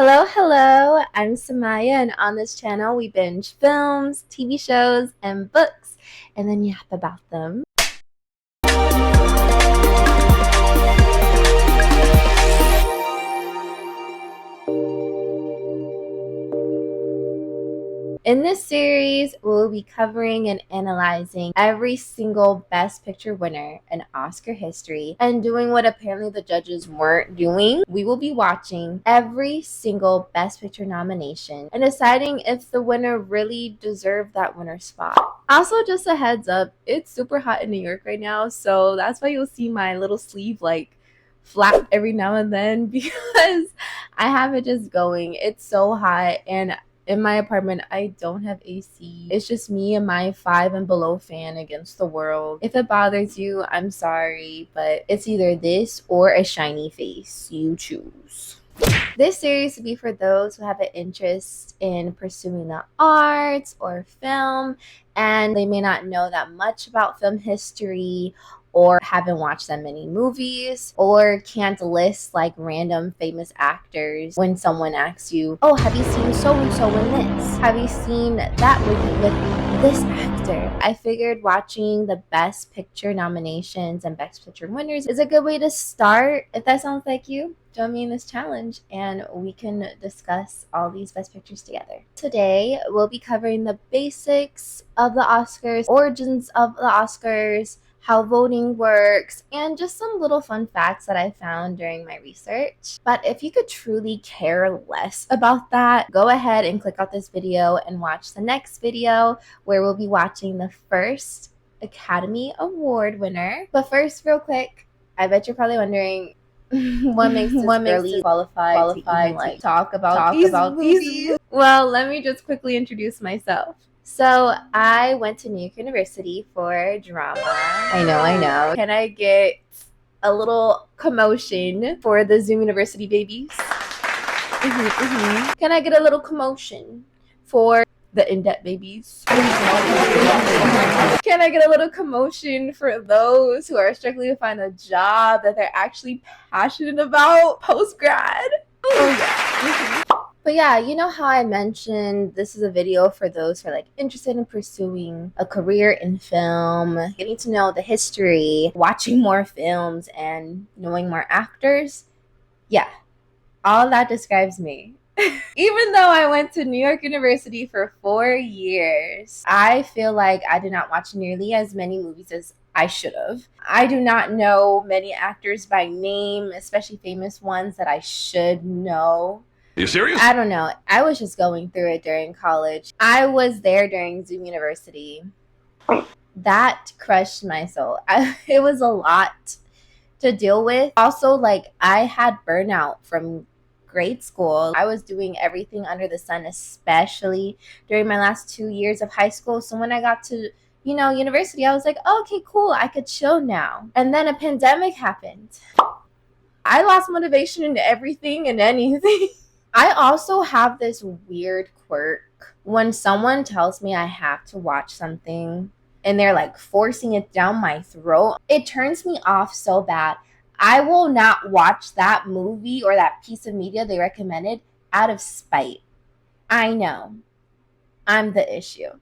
Hello, hello. I'm Samaya, and on this channel, we binge films, TV shows, and books, and then yap about them. In this series, we'll be covering and analyzing every single Best Picture winner in Oscar history and doing what apparently the judges weren't doing. We will be watching every single Best Picture nomination and deciding if the winner really deserved that winner spot. Also, just a heads up, it's super hot in New York right now, so that's why you'll see my little sleeve flap every now and then because I have it just going. It's so hot, and in my apartment, I don't have AC. It's just me and my 5 and below fan against the world. If it bothers you, I'm sorry, but it's either this or a shiny face. You choose. This series would be for those who have an interest in pursuing the arts or film, and they may not know that much about film history or haven't watched that many movies or can't list like random famous actors when someone asks you, oh, have you seen so-and-so in this? Have you seen that movie with this actor? I figured watching the Best Picture nominations and Best Picture winners is a good way to start. If that sounds like you, join me in this challenge and we can discuss all these Best Pictures together. Today, we'll be covering the basics of the Oscars, origins of the Oscars, how voting works, and just some little fun facts that I found during my research. But if you could truly care less about that, go ahead and click out this video and watch the next video where we'll be watching the first Academy Award winner. But first, real quick, I bet you're probably wondering, what makes this girly qualified to even, talk about these movies? Well, let me just quickly introduce myself. So I went to New York University for drama. I know. Can I get a little commotion for the Zoom University babies? Can I get a little commotion for the in-depth babies? Can I get a little commotion for those who are struggling to find a job that they're actually passionate about post-grad? Oh yeah. But yeah, you know how I mentioned this is a video for those who are interested in pursuing a career in film, getting to know the history, watching more films, and knowing more actors? Yeah, all that describes me. Even though I went to New York University for 4 years, I feel like I did not watch nearly as many movies as I should have. I do not know many actors by name, especially famous ones that I should know. Are you serious? I don't know. I was just going through it during college. I was there during Zoom University. That crushed my soul. It was a lot to deal with. Also, I had burnout from grade school. I was doing everything under the sun, especially during my last 2 years of high school. So when I got to university, I was like, oh, okay, cool, I could chill now. And then a pandemic happened. I lost motivation in everything and anything. I also have this weird quirk. When someone tells me I have to watch something and they're forcing it down my throat, it turns me off so bad. I will not watch that movie or that piece of media they recommended out of spite. I know. I'm the issue.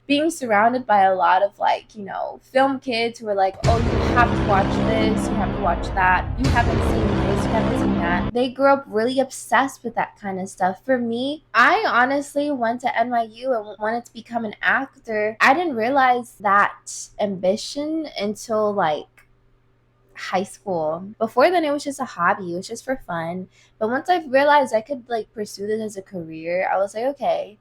Being surrounded by a lot of film kids who are like, oh, you have to watch this, you have to watch that, you haven't seen this, you haven't seen that. They grew up really obsessed with that kind of stuff. For me, I honestly went to NYU and wanted to become an actor. I didn't realize that ambition until high school. Before then, it was just a hobby. It was just for fun. But once I realized I could pursue this as a career, I was like, okay,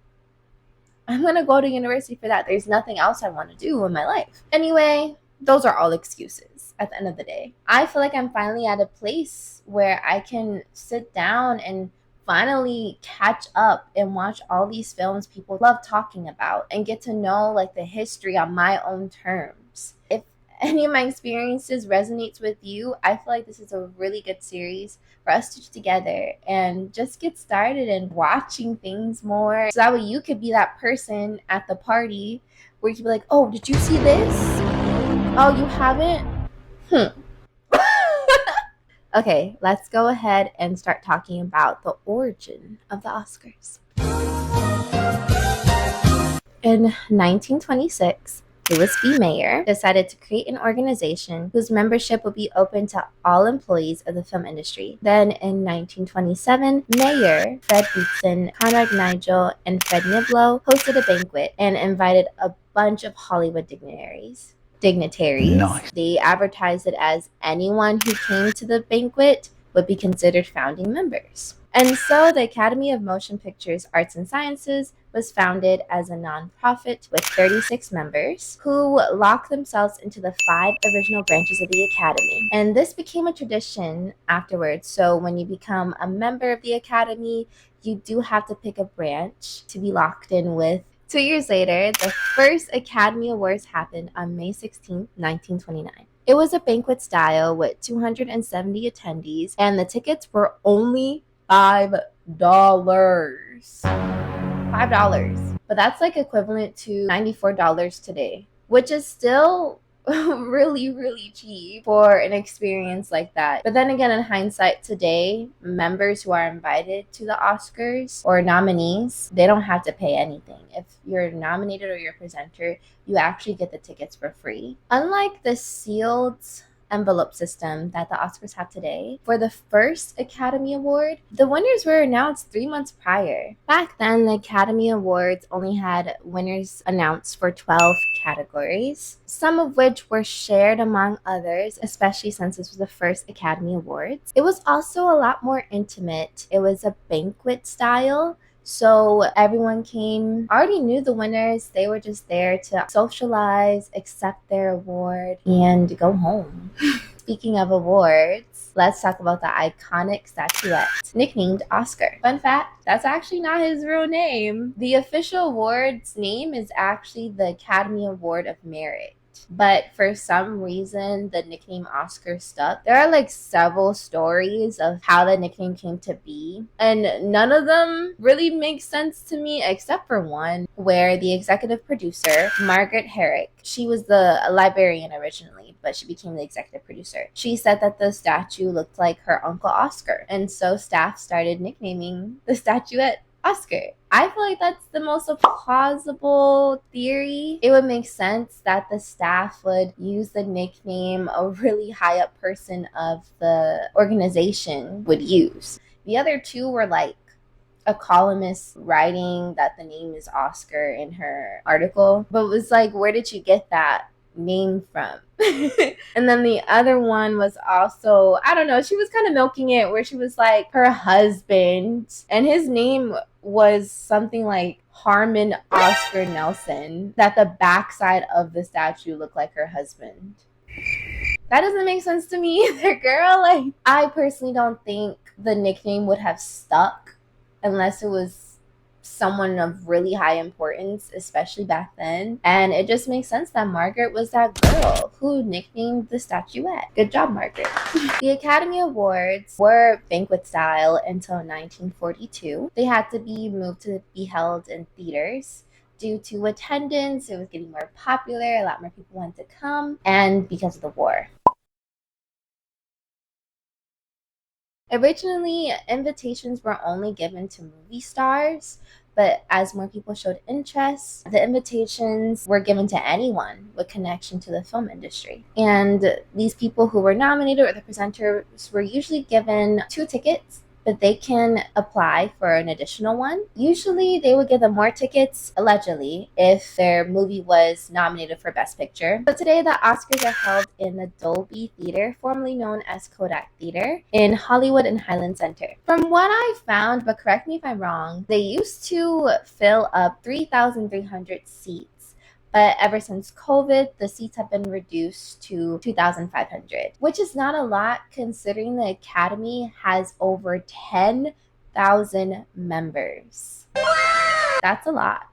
I'm going to go to university for that. There's nothing else I want to do in my life. Anyway, those are all excuses at the end of the day. I feel like I'm finally at a place where I can sit down and finally catch up and watch all these films people love talking about and get to know the history on my own terms. If any of my experiences resonates with you, I feel like this is a really good series for us to do together and just get started and watching things more, so that way you could be that person at the party where you can be like, oh, did you see this? Oh, you haven't? Okay, let's go ahead and start talking about the origin of the Oscars. In 1926, Louis B. Mayer decided to create an organization whose membership would be open to all employees of the film industry. Then in 1927, Mayer, Fred Beatson, Conrad Nigel, and Fred Niblo hosted a banquet and invited a bunch of Hollywood dignitaries. Nice. They advertised it as anyone who came to the banquet would be considered founding members. And so the Academy of Motion Pictures Arts and Sciences was founded as a nonprofit with 36 members who locked themselves into the 5 original branches of the Academy. And this became a tradition afterwards. So when you become a member of the Academy, you do have to pick a branch to be locked in with. 2 years later, the first Academy Awards happened on May 16, 1929. It was a banquet style with 270 attendees, and the tickets were only $5. $5. But that's like equivalent to $94 today, which is still really, really cheap for an experience like that. But then again, in hindsight today, members who are invited to the Oscars or nominees, they don't have to pay anything. If you're nominated or you're a presenter, you actually get the tickets for free. Unlike the sealed envelope system that the Oscars have today, for the first Academy Award, the winners were announced 3 months prior. Back then, the Academy Awards only had winners announced for 12 categories, some of which were shared among others, especially since this was the first Academy Awards. It was also a lot more intimate. It was a banquet style. So everyone came, already knew the winners. They were just there to socialize, accept their award, and go home. Speaking of awards, let's talk about the iconic statuette, nicknamed Oscar. Fun fact, that's actually not his real name. The official award's name is actually the Academy Award of Merit. But for some reason, the nickname Oscar stuck. There are like several stories of how the nickname came to be, and none of them really make sense to me except for one, where the executive producer, Margaret Herrick, she was the librarian originally, but she became the executive producer. She said that the statue looked like her Uncle Oscar, and so staff started nicknaming the statuette Oscar. I feel like that's the most plausible theory. It would make sense that the staff would use the nickname a really high up person of the organization would use. The other two were like a columnist writing that the name is Oscar in her article, but it was like, where did you get that name from? And then the other one was also, I don't know, she was kind of milking it, where she was like her husband, and his name was something like Harmon Oscar Nelson, that the backside of the statue looked like her husband. That doesn't make sense to me either, girl. Like, I personally don't think the nickname would have stuck unless it was someone of really high importance, especially back then. And it just makes sense that Margaret was that girl who nicknamed the statuette. Good job, Margaret. The Academy Awards were banquet style until 1942. They had to be moved to be held in theaters. Due to attendance, it was getting more popular, a lot more people wanted to come, and because of the war. Originally, invitations were only given to movie stars, but as more people showed interest, the invitations were given to anyone with connection to the film industry. And these people who were nominated or the presenters were usually given 2 tickets, but they can apply for an additional one. Usually they would give them more tickets, allegedly, if their movie was nominated for Best Picture. But today the Oscars are held in the Dolby Theater, formerly known as Kodak Theater, in Hollywood and Highland Center. From what I found, but correct me if I'm wrong, they used to fill up 3,300 seats. But ever since COVID, the seats have been reduced to 2,500, which is not a lot considering the Academy has over 10,000 members. That's a lot.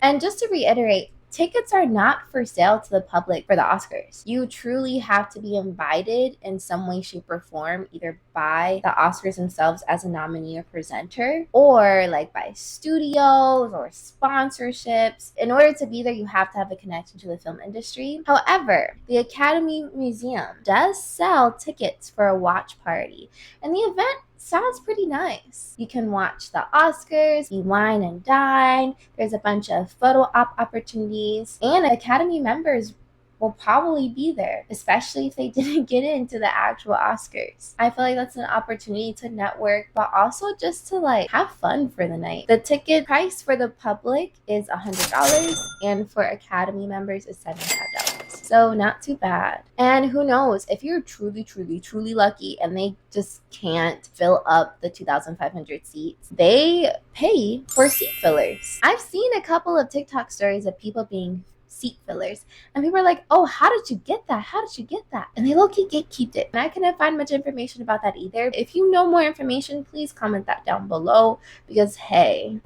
And just to reiterate, Tickets are not for sale to the public for the Oscars. You truly have to be invited in some way, shape, or form, either by the Oscars themselves as a nominee or presenter, or like by studios or sponsorships. In order to be there, you have to have a connection to the film industry. However, the Academy Museum does sell tickets for a watch party, and the event sounds pretty nice. You can watch the Oscars, you wine and dine. There's a bunch of photo op opportunities, and Academy members will probably be there, especially if they didn't get into the actual Oscars. I feel like that's an opportunity to network, but also just to like have fun for the night. The ticket price for the public is $100, and for Academy members is $75. So not too bad. And who knows, if you're truly, truly, truly lucky and they just can't fill up the 2,500 seats, they pay for seat fillers. I've seen a couple of TikTok stories of people being seat fillers, and people are like, oh, how did you get that? How did you get that? And they low-key gatekeeped it. And I couldn't find much information about that either. If you know more information, please comment that down below, because hey,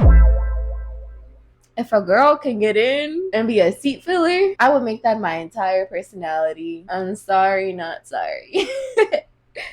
if a girl can get in and be a seat filler, I would make that my entire personality. I'm sorry, not sorry.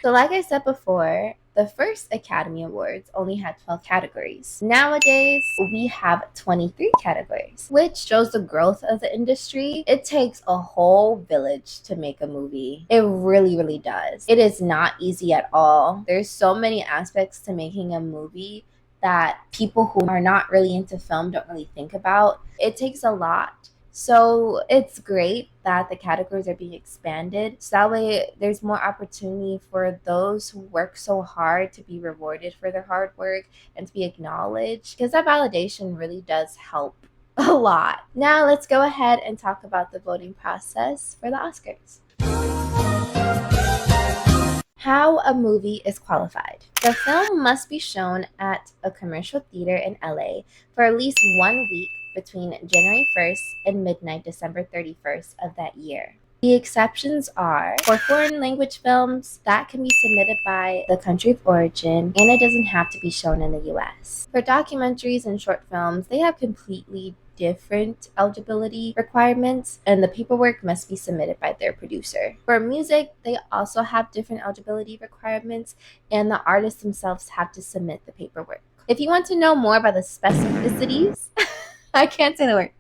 So like I said before, the first Academy Awards only had 12 categories. Nowadays, we have 23 categories, which shows the growth of the industry. It takes a whole village to make a movie. It really, really does. It is not easy at all. There's so many aspects to making a movie that people who are not really into film don't really think about. It takes a lot. So it's great that the categories are being expanded. So that way there's more opportunity for those who work so hard to be rewarded for their hard work and to be acknowledged, because that validation really does help a lot. Now let's go ahead and talk about the voting process for the Oscars. How a movie is qualified. The film must be shown at a commercial theater in LA for at least 1 week between January 1st and midnight December 31st of that year. The exceptions are for foreign language films that can be submitted by the country of origin, and it doesn't have to be shown in the US. For documentaries and short films, they have completely different eligibility requirements, and the paperwork must be submitted by their producer. For music, they also have different eligibility requirements, and the artists themselves have to submit the paperwork. If you want to know more about the specificities, I can't say the word.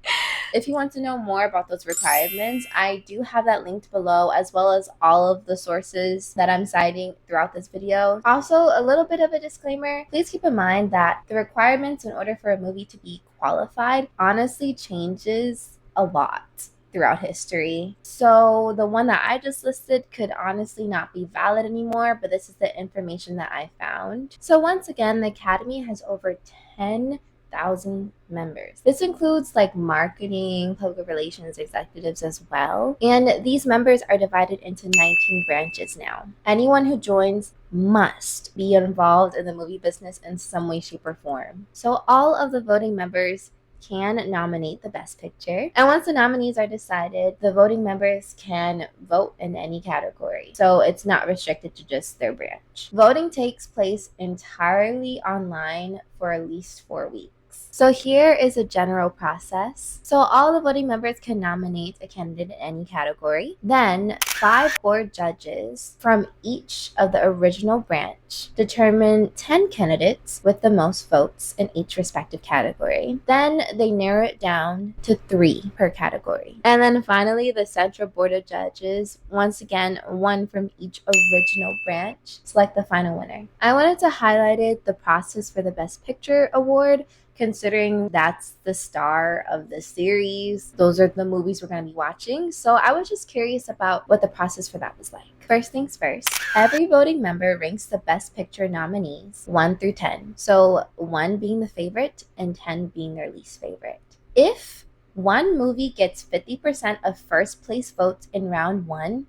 If you want to know more about those requirements, I do have that linked below, as well as all of the sources that I'm citing throughout this video. Also, a little bit of a disclaimer. Please keep in mind that the requirements in order for a movie to be qualified honestly changes a lot throughout history. So the one that I just listed could honestly not be valid anymore, but this is the information that I found. So once again, the Academy has over 10,000 members. This includes like marketing, public relations executives as well. And these members are divided into 19 branches now. Anyone who joins must be involved in the movie business in some way, shape, or form. So all of the voting members can nominate the best picture. And once the nominees are decided, the voting members can vote in any category. So it's not restricted to just their branch. Voting takes place entirely online for at least 4 weeks. So here is a general process. So all the voting members can nominate a candidate in any category. Then 5 board judges from each of the original branch determine 10 candidates with the most votes in each respective category. Then they narrow it down to 3 per category. And then finally, the central board of judges, once again, 1 from each original branch, select the final winner. I wanted to highlight the process for the Best Picture award, considering that's the star of the series. Those are the movies we're going to be watching. So I was just curious about what the process for that was like. First things first, every voting member ranks the Best Picture nominees 1 through 10. So 1 being the favorite and 10 being their least favorite. If one movie gets 50% of first place votes in round 1,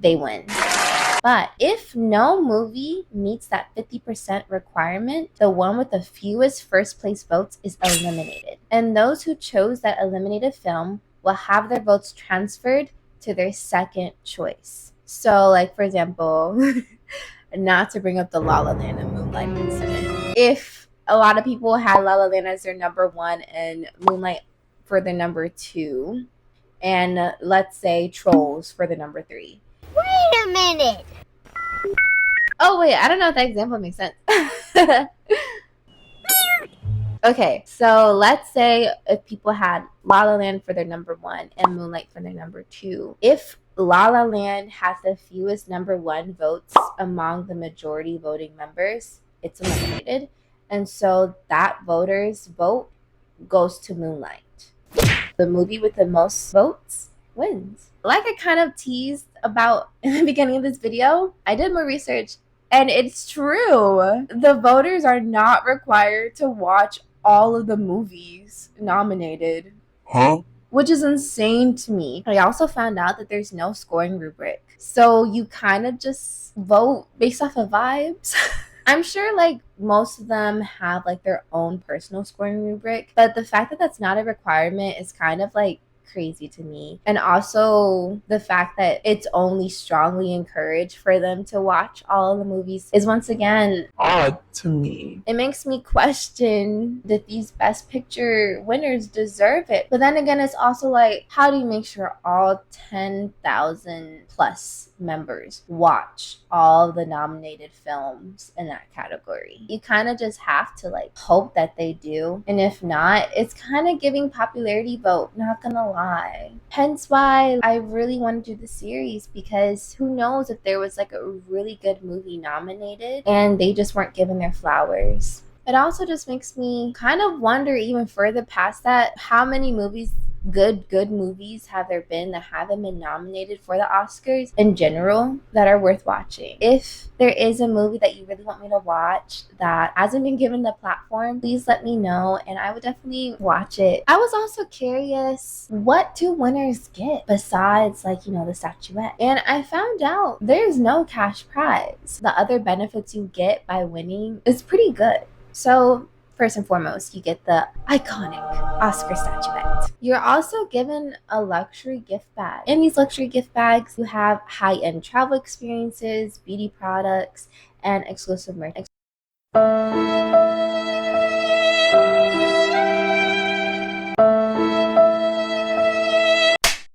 they win. But if no movie meets that 50% requirement, the one with the fewest first place votes is eliminated. And those who chose that eliminated film will have their votes transferred to their second choice. So like, for example, not to bring up the La La Land and Moonlight incident. If a lot of people had La La Land as their number 1 and Moonlight for the number 2, and let's say Trolls for the number 3. Wait a minute. Oh wait, I don't know if that example makes sense. Okay, so let's say if people had La La Land for their number 1 and Moonlight for their number 2. If La La Land has the fewest number 1 votes among the majority voting members, it's eliminated. And so that voter's vote goes to Moonlight. The movie with the most votes wins. Like I kind of teased about in the beginning of this video, I did more research and it's true. The voters are not required to watch all of the movies nominated. Huh? Which is insane to me. I also found out that there's no scoring rubric. So you kind of just vote based off of vibes. I'm sure like most of them have like their own personal scoring rubric, but the fact that that's not a requirement is kind of like crazy to me. And also the fact that it's only strongly encouraged for them to watch all of the movies is once again Odd to me. it makes me question that these best picture winners deserve it. But then again, it's also like, how do you make sure all 10,000 plus members watch all the nominated films in that category? You kind of just have to like hope that they do. And if not, it's kind of giving popularity vote, not gonna lie. Hence why I really want to do the series, because who knows if there was like a really good movie nominated and they just weren't given their flowers. It also just makes me kind of wonder even further past that, how many movies, good movies have there been that haven't been nominated for the Oscars in general that are worth watching? If there is a movie that you really want me to watch that hasn't been given the platform, please let me know and I would definitely watch it. I was also curious, what do winners get besides like, the statuette? And I found out there's no cash prize. The other benefits you get by winning is pretty good. So first and foremost, you get the iconic Oscar statuette. You're also given a luxury gift bag. In these luxury gift bags, you have high-end travel experiences, beauty products, and exclusive merch.